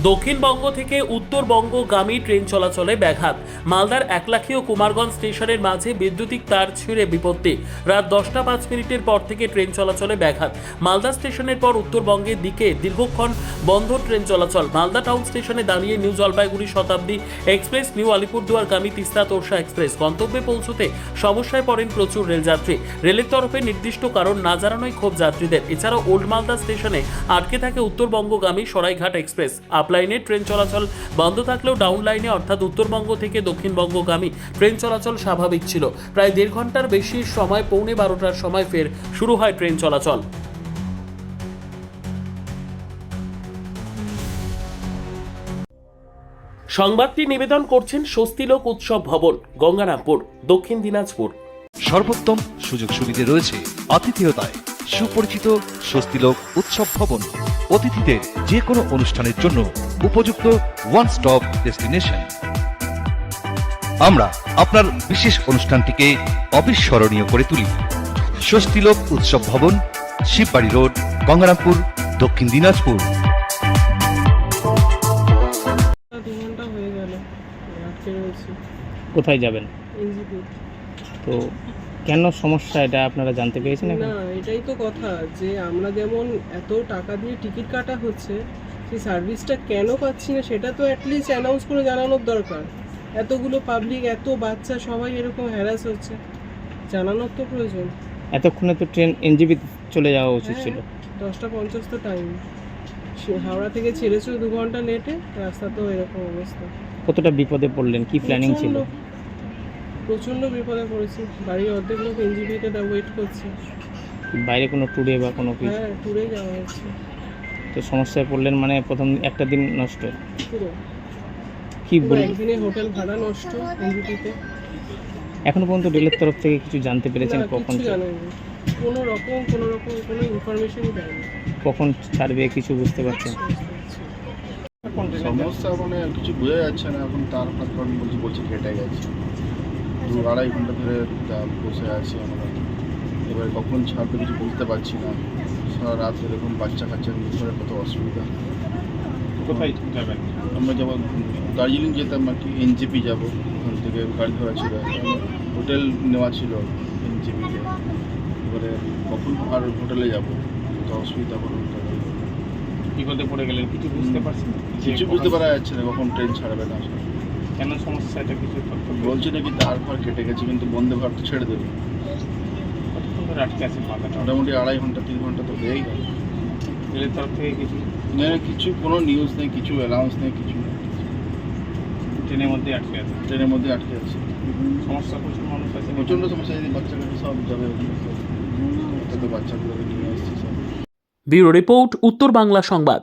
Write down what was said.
দক্ষিণবঙ্গ থেকে উত্তরবঙ্গগামী ট্রেন চলাচলে ব্যাঘাত। মালদার একলাখী ও কুমারগঞ্জ স্টেশনের মাঝে বৈদ্যুতিক তার ছিঁড়ে বিপত্তি। রাত 10:05 পর থেকে ট্রেন চলাচলে ব্যাঘাত। মালদা স্টেশনের পর উত্তরবঙ্গের দিকে দীর্ঘক্ষণ বন্ধ ট্রেন চলাচল। মালদা টাউন স্টেশনে দাঁড়িয়ে New Jalpaiguri Shatabdi Express, New আলিপুরদুয়ারগামী তিস্তা তোরসা এক্সপ্রেস গন্তব্যে পৌঁছতে সমস্যায় পড়েন প্রচুর রেলযাত্রী। রেলের তরফে নির্দিষ্ট কারণ না জানানোই ক্ষোভ যাত্রীদের। এছাড়াও ওল্ড মালদা স্টেশনে আটকে থাকে উত্তরবঙ্গগামী সরাইঘাট এক্সপ্রেস। আপ লাইনে ট্রেন চলাচল বন্ধ থাকলেও ডাউন লাইনে অর্থাৎ উত্তরবঙ্গ থেকে দক্ষিণবঙ্গগামী ট্রেন চলাচল স্বাভাবিক ছিল। প্রায় 1.5 ঘন্টার বেশি সময় 11:15টার সময় ফের শুরু হয় ট্রেন চলাচল। সংবাদটি নিবেদন করছেন স্বস্তিলোক উৎসব ভবন, গঙ্গারামপুর, দক্ষিণ দিনাজপুর। সর্বোত্তম সুযোগ সুবিধে রয়েছে আতিথেয়তায়। সুপরিচিত স্বস্তিলোক উৎসব ভবন অতিথিদের যে কোনো অনুষ্ঠানের জন্য উপযুক্ত ওয়ান স্টপ ডেস্টিনেশন। আমরা আপনার বিশেষ অনুষ্ঠানটিকে অবিস্মরণীয় করে তুলি। স্বস্তিলোক উৎসব ভবন, শিববাড়ি রোড, গঙ্গারামপুর, দক্ষিণ দিনাজপুর। 2 ঘন্টা হয়ে গেল আটকে রয়েছি। কোথায় যাবেন? এনজিপি। তো কেন সমস্যা এটা আপনারা জানতে পেরেছেন? না, এটাই তো কথা যে আমরা যেমন এত টাকা দিয়ে টিকিট কাটা হচ্ছে, সেই সার্ভিসটা কেন পাচ্ছি না সেটা তো অ্যাটলিস্ট অ্যানাউন্স করে জানানোর দরকার। এতগুলো পাবলিক, এত বাচ্চা সবাই এরকম হ্যারাস হচ্ছে, জানানোর তো প্রয়োজন। এতক্ষণে তো ট্রেন এনজিপি চলে যাওয়া উচিত ছিল। 10:50 তো টাইম। হাওড়া থেকে ছেড়েছিল 2 ঘন্টা লেটে, রাস্তা তো এরকম অবস্থা। কতটা বিপদে পড়লেন? কি প্ল্যানিং ছিল? প্রচণ্ড বিপদে পড়েছি। বাড়ির অর্ধেক লোক এনজিপিতে ওয়েট করছে। বাইরে কোনো ট্যুরে বা কোনো কিছু? হ্যাঁ, ট্যুরে যাওয়া হচ্ছে। তো সমস্যায় পড়লেন মানে প্রথম একটা দিন নষ্ট। পুরো কি বলবেন? একদিনে হোটেল ভাড়া নষ্ট এনজিপিতে। এখনো পর্যন্ত রেলের তরফ থেকে কিছু জানতে পেরেছেন? কখন কোনো রকম কোনো ইনফরমেশনই দেয়নি। কখন ছাড়বে কিছু বুঝতে পারছেন? সমস্যা মানে কিছু বোঝা যাচ্ছে না। এখন তার কারণ বলছে কেটে গেছে। 2-2.5 ঘন্টা ধরে বসে আছি আমরা। এবার কখন ছাড়বে কিছু বুঝতে পারছি না। সারা রাত এরকম বাচ্চা কাচ্চা নিয়ে করে কত অসুবিধা। কোথায় যাবেন? আমরা যেমন দার্জিলিং যেতাম আর কি, এনজিপি যাবো। ওখান থেকে গাড়ি ধরা ছিল, হোটেল নেওয়া ছিল এনজিপিতে। এবারে কখন আর হোটেলে যাবো, কত অসুবিধা বলুন। বিপদে পড়ে গেলেন, কিছু বুঝতে পারছেন? কিছু বুঝতে পারা যাচ্ছে না কখন ট্রেন ছাড়বে না। কেন সমস্যা এটা কিছু তথ্য বলছি নাকি তার পর কেটে গেছে, কিন্তু বন্দে ভারত ছেড়ে দেবে। কতক্ষণ ধরে আটকে আছে মাথাটা? মোটামুটি 2.5 ঘন্টা 3 ঘন্টা তো হয়েই গেল। রেলের তরফ থেকে কিছু না, কিছু কোনো নিউজ নেই, কিছু অ্যানাউন্স নেই, কিছু নেই। ট্রেনের মধ্যে আটকে আছে? ট্রেনের মধ্যে আটকে আছে। সমস্যা প্রচুর মানুষ আছে, প্রচণ্ড সমস্যা। এই বাচ্চা কাচ্চা সব যাবে, তো বাচ্চাগুলোকে নিয়ে এসেছি সব। ব্যুরো রিপোর্ট, উত্তর বাংলা সংবাদ।